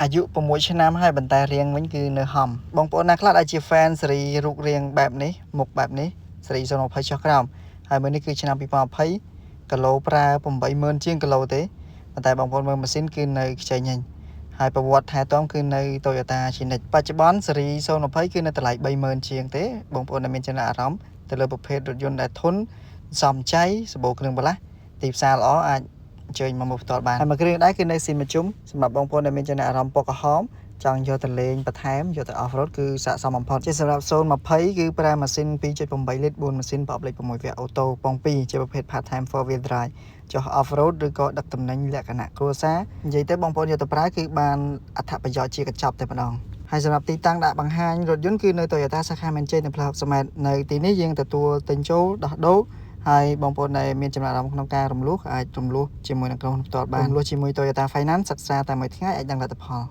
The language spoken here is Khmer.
อายุ6ឆ្នាំហើយបន្តែរៀងវិញគឺនៅហំបងប្អូនណាខ្លះដែលជា fan ស៊េរីរូបរាងបែបនេះមុខបែបនេះស៊េរី020ចុះក្រោមហើយមើលនេះគឺឆ្នាំ2020គីឡូប្រើ80000ជាងគីឡូទេប៉ុន្តែបងប្អូនមើលម៉ាស៊ីនគឺនៅខ្ចីញញហើយប្រវត្តិថែទាំគឺនៅ Toyota ជានិច្ចបច្ចុប្បន្នស៊េរី020គឺនៅតម្លៃ30000ជាងទេបងប្អូនដែលមានចំណាប់អារម្មណ៍ទៅលើប្រភេទរថយន្តដែលធន់សមចៃសម្បូរគ្រឿងបន្លាស់ទីផ្សារល្អអាចអញ្ជើញមកផ្ទាល់បានហើយមួយគ្រឿងដែរគឺនៅស៊ីមជុំសម្រាប់បងប្អូនដែលមានចំណាប់អារម្មណ៍ពណ៌ក្រហមចង់យកទៅលេងបន្ថែមយកទៅ off road គឺស័ក្តិសមបំផុតជាសម្រាប់020គឺប្រើម៉ាស៊ីន 2.8 លីត្រ 4ម៉ាស៊ីនប្រអប់លេខ6វគ្គអូតូពង2ជាប្រភេទ part time 4 wheel drive ចុះ off road ឬក៏ដឹកទំនិញលក្ខណៈគ្រួសារនិយាយទៅបងប្អូនយកទៅប្រើគឺបានអត្ថប្រយោជន៍ជាកញ្ចប់តែម្ដងហើយសម្រាប់ទីតាំងដាក់បង្ហាញរថយន្តគឺនៅ Toyota សាខាមានជ័យនៅផ្លូវ60ម៉ែត្រនៅទីនេះយើងទទួលទិញចូលដោះដូរហើយបងប្អូនដែលមានចំណាប់អារម្មណ៍ក្នុងការរំលោះអាចរំលោះជាមួយនឹងក្រុមហ៊ុនផ្ទាល់បានរំលោះជាមួយ Toyota Finance សិក្សាតែមួយថ្ងៃអាចដឹងលទ្ធផល